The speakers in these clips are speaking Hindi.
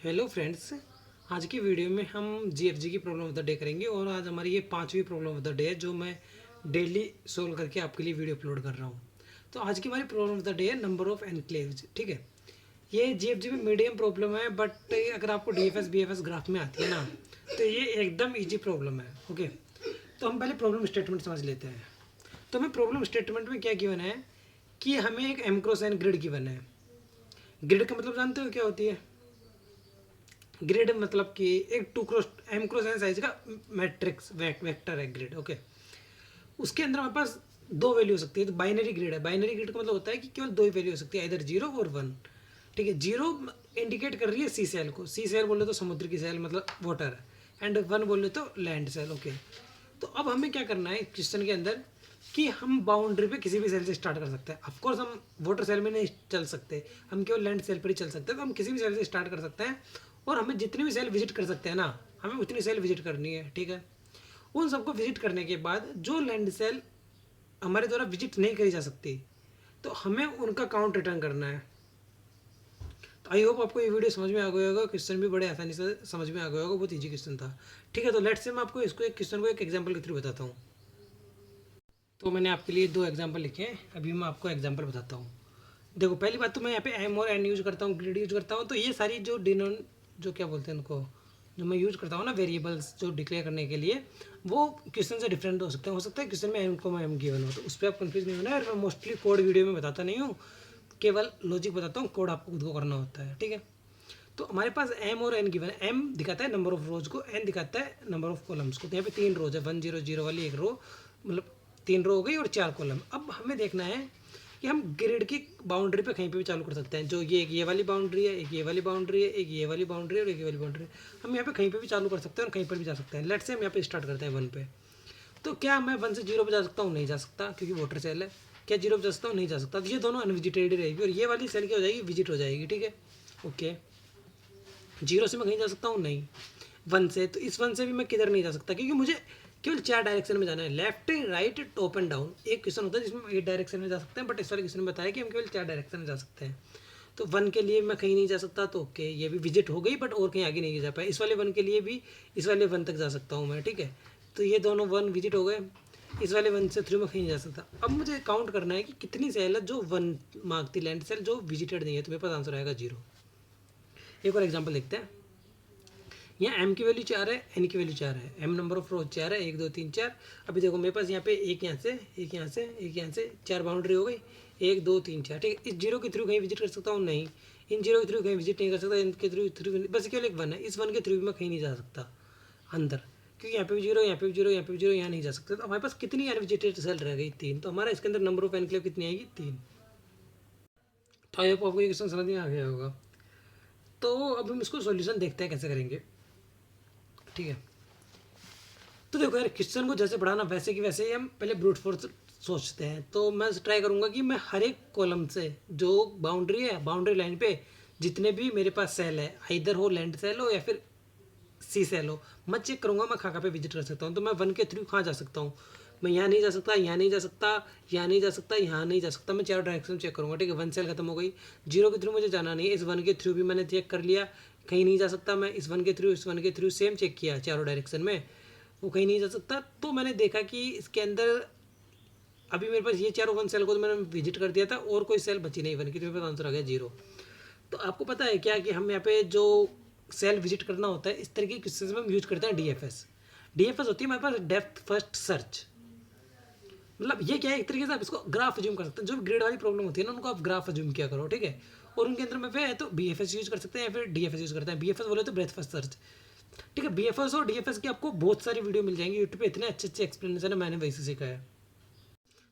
Hello friends. आज की वीडियो में हम जीएफजी की प्रॉब्लम ऑफ द डे करेंगे और आज हमारी ये पांचवी प्रॉब्लम ऑफ द डे है जो मैं डेली सोल्व करके आपके लिए वीडियो अपलोड कर रहा हूँ। तो आज की हमारी प्रॉब्लम ऑफ द डे है नंबर ऑफ एनक्लेव्स। ठीक है, ये जीएफजी में मीडियम प्रॉब्लम है, बट अगर आपको डीएफएस बीएफएस ग्राफ में आती है ना तो ये एकदम ईजी प्रॉब्लम है। ओके, तो हम पहले प्रॉब्लम स्टेटमेंट समझ लेते हैं। तो हमें प्रॉब्लम स्टेटमेंट में क्या गिवन है कि हमें एक M cross N grid given है। ग्रिड का मतलब जानते हो क्या होती है? ग्रिड मतलब कि एक two cross M cross N size का मैट्रिक्स वेक्टर है ग्रिड। ओके, उसके अंदर हमारे पास दो वैल्यू हो सकती है। तो बाइनरी ग्रिड है। बाइनरी ग्रिड का मतलब होता है कि केवल दो ही वैल्यू हो सकती है, इधर जीरो और वन। ठीक है, जीरो इंडिकेट कर रही है सी सेल को। सी सेल बोले तो समुद्र की सेल मतलब वाटर है, एंड वन बोले तो लैंड सेल। ओके, तो अब हमें क्या करना है क्वेश्चन के अंदर कि हम बाउंड्री पे किसी भी सेल से स्टार्ट कर सकते हैं। ऑफकोर्स हम वाटर सेल में नहीं चल सकते, हम केवल लैंड सेल पर ही चल सकते हैं। तो हम किसी भी सेल से स्टार्ट कर सकते हैं और हमें जितनी भी सेल विजिट कर सकते हैं ना, हमें उतनी सेल विजिट करनी है। ठीक है, उन सबको विजिट करने के बाद जो लैंड सेल हमारे द्वारा विजिट नहीं करी जा सकती तो हमें उनका काउंट रिटर्न करना है। तो आई होप आपको ये वीडियो समझ में आ गया होगा। क्वेश्चन भी बड़े आसानी से समझ में आ गया होगा, बहुत ईजी क्वेश्चन था। ठीक है, तो लेट्स से मैं आपको इसको एक क्वेश्चन को एक एग्जांपल के थ्रू बताता हूँ। तो मैंने आपके लिए दो एग्जांपल लिखे हैं, अभी मैं आपको एग्जांपल बताता हूँ। देखो, पहली बात तो मैं यहाँ पे एम और एन यूज करता हूँ, ग्रिड यूज करता हूँ। तो ये सारी जो क्या बोलते हैं उनको, जो मैं यूज करता हूँ ना वेरिएबल्स जो डिक्लेयर करने के लिए, वो क्वेश्चन से डिफरेंट हो सकते हैं। हो सकता है क्वेश्चन में एम को मैं एम गिवन हो, तो उस पर आप कंफ्यूज नहीं होना है। और मैं मोस्टली कोड वीडियो में बताता नहीं हूँ, केवल लॉजिक बताता हूँ, कोड आपको खुद को करना होता है। ठीक है, तो हमारे पास एम और एन गिवन है। एम दिखाता है नंबर ऑफ रोज को, एन दिखाता है नंबर ऑफ कॉलम्स को। तो यहाँ पे तीन रोज है, 1 0 0 वाली एक रो, मतलब तीन रो हो गई और चार कॉलम। अब हमें देखना है कि हम ग्रिड की बाउंड्री पे कहीं पे भी चालू कर सकते हैं। जो ये एक ये वाली बाउंड्री है, एक ये वाली बाउंड्री है, एक ये वाली बाउंड्री है और एक ये वाली बाउंड्री है। हम यहाँ पे कहीं पे भी चालू कर सकते हैं और कहीं पर भी जा सकते हैं। लेट से हम यहाँ पे स्टार्ट करते हैं वन पे। तो क्या मैं वन से जीरो पे जा सकता हूँ? नहीं जा सकता, क्योंकि वाटर सेल है। क्या जीरो पे जा सकता हूँ? नहीं जा सकता। तो ये दोनों अनविजिटेड रहेगी और ये वाली सेल क्या हो जाएगी? विजिट हो जाएगी। ठीक है, ओके। जीरो से मैं कहीं जा सकता हूँ? नहीं। वन से, तो इस वन से भी मैं किधर नहीं जा सकता, क्योंकि मुझे केवल चार डायरेक्शन में जाना है, left right top and down. एक क्वेश्चन होता है जिसमें एक डायरेक्शन में जा सकते हैं, बट इस वाले क्वेश्चन में बताया कि हम केवल चार डायरेक्शन में जा सकते हैं। तो वन के लिए मैं कहीं नहीं जा सकता, तो ओके ये भी विजिट हो गई, बट और कहीं आगे नहीं जा पाया। इस वाले वन के लिए भी इस वाले वन तक जा सकता हूँ मैं। ठीक है, तो ये दोनों वन विजिट हो गए। इस वाले वन से थ्रू मैं कहीं नहीं जा सकता। अब मुझे काउंट करना है कि कितनी सेल है जो वन मांगती लैंड सेल जो विजिटेड नहीं है। तो मेरे पास आंसर आएगा जीरो। एक और एग्जाम्पल देखते हैं। यहाँ एम की वैल्यू चार है, एन की वैल्यू चार है, एम नंबर ऑफ रोज चार है, एक दो तीन चार। अभी देखो मेरे पास यहाँ पे एक यहाँ से एक यहाँ से एक यहाँ से चार बाउंड्री हो गई, एक दो तीन चार। ठीक है, इस जीरो के थ्रू कहीं विजिट कर सकता हूँ? नहीं। इन जीरो के थ्रू कहीं विजिट नहीं कर सकता, इनके थ्रू थ्रू बस केवल एक वन है। इस वन के थ्रू भी मैं कहीं नहीं जा सकता अंदर, क्योंकि यहाँ पे भी जीरो, यहाँ पे भी जीरो, यहाँ पे भी जीरो, यहाँ नहीं जा सकता। तो हमारे पास कितनी अनविजिटेड सेल रह गई? तीन। तो हमारा इसके अंदर नंबर ऑफ एनक्लेव कितनी आएगी? तीन। तो आई होप आपको ये क्वेश्चन समझ में आ गया होगा। तो अब हम इसको सॉल्यूशन देखते हैं कैसे करेंगे। ठीक है, तो देखो यार, क्वेश्चन को जैसे पढ़ाना वैसे कि वैसे ही हम पहले ब्रूट फोर्स सोचते हैं। तो मैं ट्राई करूंगा कि मैं हर एक कॉलम से जो बाउंड्री है, बाउंड्री लाइन पे जितने भी मेरे पास सेल है, इधर हो लैंड सेल हो या फिर सी सेल हो, मैं चेक करूंगा मैं कहाँ पे विजिट कर सकता हूँ। तो मैं वन के थ्रू कहाँ जा सकता हूँ? मैं यहाँ नहीं जा सकता, यहाँ नहीं जा सकता, यहाँ नहीं जा सकता, यहाँ नहीं जा सकता। मैं चारों डायरेक्शन चेक करूँगा। ठीक है, वन सेल खत्म हो गई। जीरो के थ्रू मुझे जाना नहीं है, इस वन के थ्रू भी मैंने चेक कर लिया, कहीं नहीं जा सकता। मैं इस वन के थ्रू, इस वन के थ्रू सेम चेक किया चारों डायरेक्शन में, वो कहीं नहीं जा सकता। तो मैंने देखा कि इसके अंदर अभी मेरे पास ये चारों वन सेल को तो मैंने विजिट कर दिया था और कोई सेल बची नहीं वन की, तो मेरे पास आंसर आ गया जीरो। तो आपको पता है क्या कि हम यहाँ पे जो सेल विजिट करना होता है इस तरीके के क्वेश्चन में हम यूज करते हैं डीएफएस। डीएफएस होती है हमारे पास डेप्थ फर्स्ट सर्च। मतलब ये क्या है, एक तरीके से आप इसको ग्राफ अज्यूम कर सकते हैं। जो भी ग्रेड वाली प्रॉब्लम होती है ना, उनको आप ग्राफ अज्यूम किया करो। ठीक है, और उनके अंदर में वे है तो बीएफएस यूज कर सकते हैं या फिर डीएफएस यूज करते हैं। बीएफएस बोले तो ब्रेथ फर्स्ट सर्च। ठीक है, बीएफएस और डीएफएस की आपको बहुत सारी वीडियो मिल जाएंगी यूट्यूब पे, इतने अच्छे अच्छे एक्सप्लेनेशन है, मैंने वैसे सीखा है।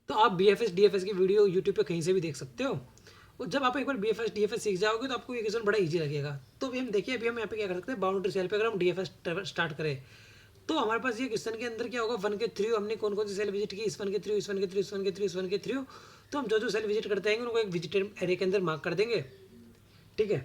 तो आप बीएफएस डीएफएस की वीडियो यूट्यूब पे कहीं से भी देख सकते हो। और जब आप एक बार बीएफएस डीएफएस सीख जाओगे तो आपको ये क्वेश्चन बड़ा इजी लगेगा। तो अभी हम देखिए, अभी हम यहाँ पे क्या कर सकते हैं, बाउंड्री सेल पे अगर हम डीएफएस स्टार्ट करें तो हमारे पास ये क्वेश्चन के अंदर क्या होगा, वन के थ्रू हमने कौन कौन सी सेल विजिट की, इस वन के थ्रू, इस वन के थ्रू, इस वन के थ्रू, इस वन के थ्रू। तो हम जो जो सेल विजिट करते हैं उनको एक विजिटेड एरे के अंदर मार्क कर देंगे। ठीक है,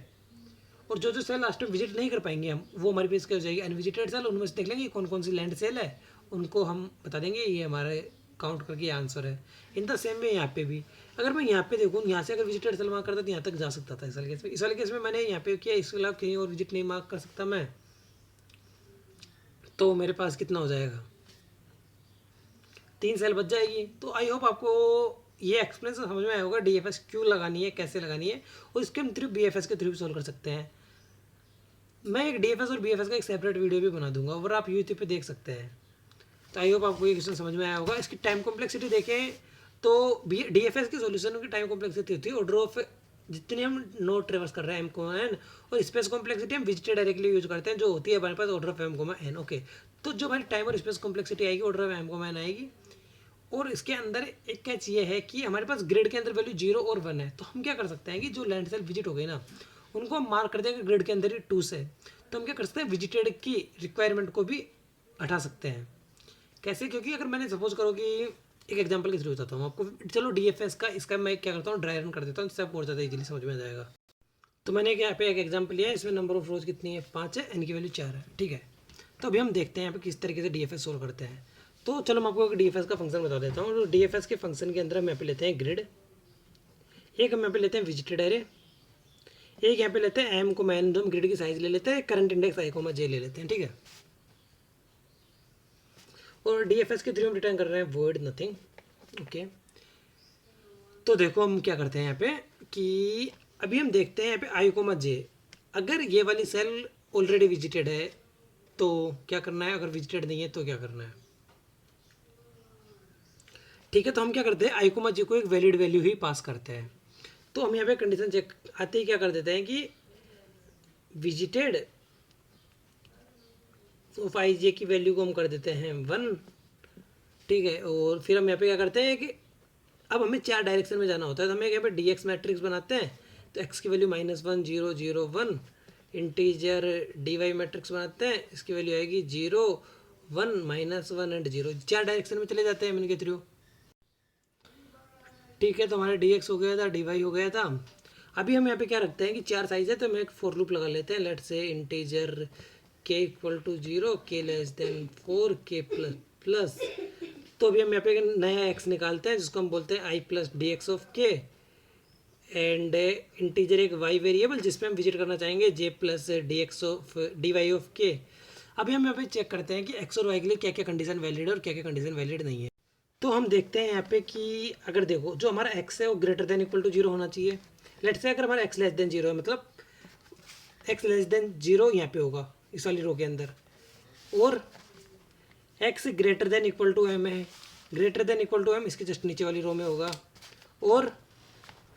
और जो जो सेल लास्ट में विजिट नहीं कर पाएंगे हम, वो हमारे पास क्या हो जाएगी, अनविजिटेड सेल। उनमें से देख लेंगे कौन कौन सी लैंड सेल है, उनको हम बता देंगे ये हमारे काउंट करके आंसर है। इन द सेम वे यहाँ पे भी अगर मैं यहाँ पे देखूँ, यहाँ से अगर विजिटेड सेल मार्क करता तो यहाँ तक जा सकता था। इस वाले केस में मैंने यहाँ पे किया, इसके अलावा कहीं और विजिट नहीं मार्क कर सकता मैं, तो मेरे पास कितना हो जाएगा, 3 सेल बच जाएगी। तो आई होप आपको ये एक्सप्लेनेशन समझ में आया होगा, DFS क्यों लगानी है, कैसे लगानी है, और इसके हम थ्रू BFS के थ्रू भी सॉल्व कर सकते हैं। मैं एक DFS और BFS का एक सेपरेट वीडियो भी बना दूंगा और आप यूट्यूब पे देख सकते हैं। तो आई होप आपको ये क्वेश्चन समझ में आया होगा। इसकी टाइम कॉम्प्लेक्सिटी देखें तो DFS की सॉल्यूशन की टाइम कॉम्प्लेक्सिटी होती है ऑर्डर ऑफ, जितनी हम नोड ट्रेवर्स कर रहे हैं M, और स्पेस कॉम्प्लेक्सिटी हम विजिटेड डायरेक्टली यूज करते हैं, जो होती है हमारे पास ऑर्डर ऑफ M, ओके। तो जो हमारी टाइम और स्पेस कॉम्प्लेक्सिटी आएगी ऑर्डर ऑफ M आएगी। और इसके अंदर एक कैच ये है कि हमारे पास ग्रिड के अंदर वैल्यू 0 और 1 है, तो हम क्या कर सकते हैं कि जो लैंड सेल विजिट हो गई ना, उनको हम मार्क कर देंगे ग्रिड के अंदर ही 2 से। तो हम क्या कर सकते हैं, विजिटेड की रिक्वायरमेंट को भी हटा सकते हैं। कैसे, क्योंकि अगर मैंने सपोज करो कि एक एग्जांपल के थ्रू बताता हूँ आपको, चलो DFS का इसका मैं क्या करता हूँ, ड्राई रन कर देता हूँ, इससे आपको और ज़्यादा इजीली समझ में आ जाएगा। तो मैंने यहाँ पे एक एग्जांपल लिया है, इसमें नंबर ऑफ रोज कितनी है, 5 है, n की वैल्यू 4 है, ठीक है। तो अभी हम देखते हैं यहाँ पे किस तरीके से DFS सोल्व करते हैं। तो चलो मैं आपको एक DFS का फंक्शन बता देता हूँ। तो DFS के फंक्शन के अंदर हम यहाँ पे लेते हैं ग्रिड, एक हम यहाँ पे लेते हैं विजिटेड एरे, एक यहाँ पे लेते हैं M को मैन, जो हम ग्रिड की साइज ले लेते हैं, करंट इंडेक्स I, J ले लेते हैं, ठीक है। और DFS के थ्रू हम रिटर्न कर रहे हैं वॉइड नथिंग, ओके। तो देखो हम क्या करते हैं यहाँ पे कि अभी हम देखते हैं यहाँ पे I, J, अगर ये वाली सेल ऑलरेडी विजिटेड है तो क्या करना है, अगर विजिटेड नहीं है तो क्या करना है, ठीक है। तो हम क्या करते हैं, I, J को एक वैलिड वैल्यू ही पास करते हैं। तो हम यहाँ पे कंडीशन चेक आते ही क्या कर देते हैं कि विजिटेड ऑफ I, J की वैल्यू को हम कर देते हैं 1, ठीक है। और फिर हम यहाँ पे क्या करते हैं कि अब हमें 4 डायरेक्शन में जाना होता है, तो हमें यहाँ पे DX मैट्रिक्स बनाते हैं। तो X की वैल्यू -1 0 0 1, इंटीजर DY मैट्रिक्स बनाते हैं, इसकी वैल्यू आएगी 0 1 -1 एंड 0, 4 डायरेक्शन में चले जाते हैं हम इनके थ्रू, ठीक है। तो हमारा DX हो गया था, DY हो गया था। अभी हम यहाँ पे क्या रखते हैं कि 4 साइज है, तो हम एक फॉर लूप लगा लेते हैं। लेट से integer k = 0, k < 4, k plus. तो अभी हम यहाँ पे नया x निकालते हैं, जिसको हम बोलते हैं I + dx of k, and integer एक y वेरिएबल जिसमें हम विजिट करना चाहेंगे j + dy ऑफ k। अभी हम यहाँ पे चेक करते हैं कि x और y के लिए क्या क्या कंडीशन वैलिड है और क्या क्या कंडीशन वैलिड नहीं है। तो हम देखते हैं यहाँ पे कि अगर देखो जो हमारा x है वो > 0 होना चाहिए। लेट्स से अगर हमारा x < 0 है, मतलब x < 0 यहाँ पे होगा इस वाली रो के अंदर, और x > m है, > m इसके जस्ट नीचे वाली रो में होगा, और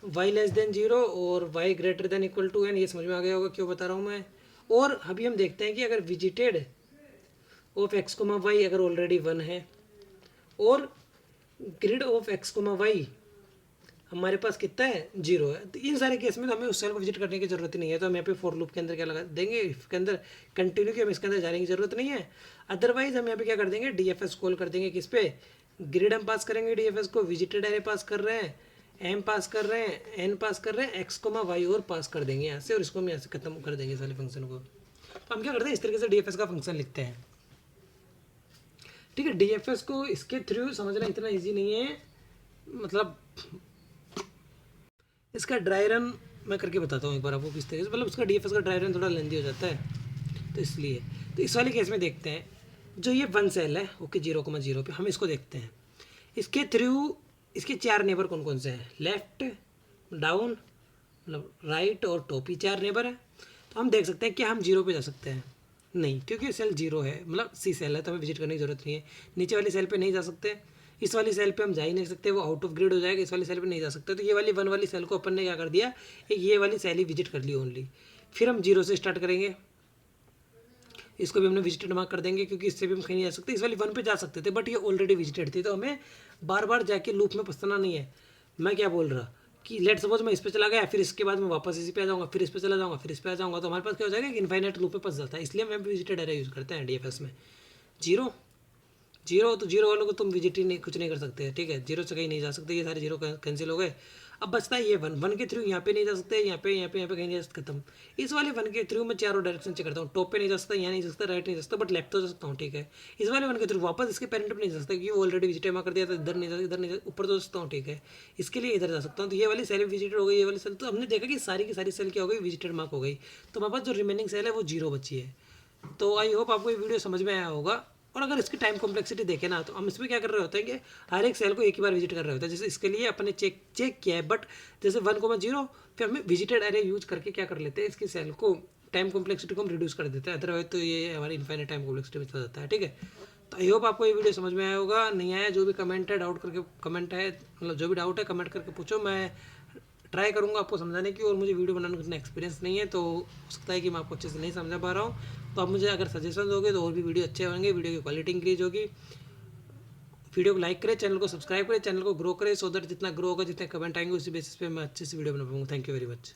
y < 0 और y > n, ये समझ में आ गया होगा क्यों बता रहा हूँ मैं। और अभी हम देखते हैं कि अगर विजिटेड ऑफ x, y अगर ऑलरेडी 1 है, और ग्रिड ऑफ x, y हमारे पास कितना है, 0 है, तो इन सारे केस में तो हमें उस सेल को विजिट करने की जरूरत नहीं है। तो हम यहाँ पे फॉर लूप के अंदर क्या लगा देंगे, इसके अंदर कंटिन्यू की, हम इसके अंदर जाने की जरूरत नहीं है। अदरवाइज हम यहाँ पे क्या कर देंगे, DFS कॉल कर देंगे, किस पे, ग्रिड हम पास करेंगे DFS को, विजिटेड एरे पास कर रहे हैं, M पास कर रहे हैं, N पास कर रहे हैं, x, y और पास कर देंगे यहाँ से, और इसको हम यहाँ से खत्म कर देंगे सारे फंक्शन को। तो हम क्या करते हैं, इस तरीके से DFS का फंक्शन लिखते हैं, ठीक है। DFS को इसके थ्रू समझना इतना ईजी नहीं है, मतलब इसका ड्राई रन मैं करके बताता हूँ एक बार आपको किस तरीके से, मतलब उसका DFS का ड्राई रन थोड़ा लेंदी हो जाता है, तो इसलिए। तो इस वाले केस में देखते हैं, जो ये 1 सेल है, ओके, 0,0 पे हम इसको देखते हैं। इसके थ्रू इसके 4 नेबर कौन कौन से हैं, लेफ्ट, डाउन, मतलब राइट और टॉप, ही 4 नेबर है। तो हम देख सकते हैं कि हम 0 पे जा सकते हैं, नहीं, क्योंकि सेल 0 है, मतलब C सेल है, तो हमें विजिट करने की जरूरत नहीं है। नीचे वाली सेल पे नहीं जा सकते, इस वाली सेल पे हम जा ही नहीं सकते, वो आउट ऑफ ग्रिड हो जाएगा, इस वाली सेल पे नहीं जा सकते। तो ये वाली 1 वाली सेल को अपन ने क्या कर दिया, ये वाली सेल ही विजिट कर ली ओनली। फिर हम 0 से स्टार्ट करेंगे, इसको भी हमने विजिटेड मार्क कर देंगे, क्योंकि इससे भी हम कहीं नहीं जा सकते। इस वाली 1 पे जा सकते थे, बट ये ऑलरेडी विजिटेड थी, तो हमें बार बार जाके लूप में फंसना नहीं है। मैं क्या बोल रहा कि लेट सपोज मैं इस पे चला गया, फिर इसके बाद मैं वापस इसी पे आ जाऊँगा, फिर इस पे चला जाऊँगा, फिर इस पे आ जाऊँगा, तो हमारे पास क्या हो जाएगा कि इनफाइनाइट लूप पे फंस जाता है। इसलिए हम विजिटेड एरे यूज़ करते हैं DFS में। 0 तो 0 वालों को तुम विजिट ही नहीं, कुछ नहीं कर सकते, ठीक है। 0 से कहीं नहीं जा सकते, ये सारे 0 कैंसिल हो गए। अब बचता है ये वन के थ्रू यहाँ पे नहीं जा सकते, यहाँ पे कहीं नहीं जा सकते, खत्म। इस वाले वन के थ्रू मैं चारों डायरेक्शन चेक करता हूँ, टॉप पे नहीं जा सकता, यहाँ नहीं जा सकता, राइट नहीं जा सकता, बट लेफ्ट तो जा सकता हूँ, ठीक है। इस वाले वन के थ्रू वापस इसके पेरेंट पे नहीं जा सकता क्योंकि वो ऑलरेडी विजिट मार कर दिया था, इधर नहीं जा सकता, इधर नहीं जा, ऊपर तो जा सकता हूँ, ठीक है। इसके लिए इधर जा सकता हूँ, तो ये वाली सेल विजिटेड हो गई, ये वाली सेल। तो हमने देखा कि सारी की सारी सेल क्या हो गई, विजिटेड मार्क हो गई। तो हमारे पास जो रिमेनिंग सेल है वो 0 बची है। तो आई होप आपको ये वीडियो समझ में आया होगा। और अगर इसकी टाइम कॉम्प्लेक्सिटी देखें ना, तो हम इसमें क्या कर रहे होते हैं कि हर एक सेल को एक ही बार विजिट कर रहे होते हैं। जैसे इसके लिए अपने चेक किया है, बट जैसे 1,0 फिर हमें विजिटेड एरे यूज करके क्या कर लेते हैं, इसकी सेल को टाइम कॉम्प्लेक्सिटी को हम रिड्यूस कर देते हैं, अदरवाइज तो ये हमारी इनफाइनाइट टाइम कॉम्प्लेक्सिटी में चला जाता है, ठीक है। तो आई होप आपको ये वीडियो समझ में आया होगा। नहीं आया, जो भी कमेंट है, डाउट करके कमेंट है, मतलब जो भी डाउट है कमेंट करके पूछो, मैं ट्राई करूँगा आपको समझाने की। और मुझे वीडियो बनाने का इतना एक्सपीरियंस नहीं है, तो हो सकता है कि मैं आपको अच्छे से नहीं समझा पा रहा हूँ। तो आप मुझे अगर सजेशन दोगे तो और भी वीडियो अच्छे होंगे, वीडियो की क्वालिटी इंक्रीज होगी। वीडियो को लाइक करें, चैनल को सब्सक्राइब करें, चैनल को ग्रो करें, सो दैट जितना ग्रो होगा, जितने कमेंट आएंगे उसी बेसिस पे मैं अच्छे से वीडियो बना पाऊँगा। Thank you very much.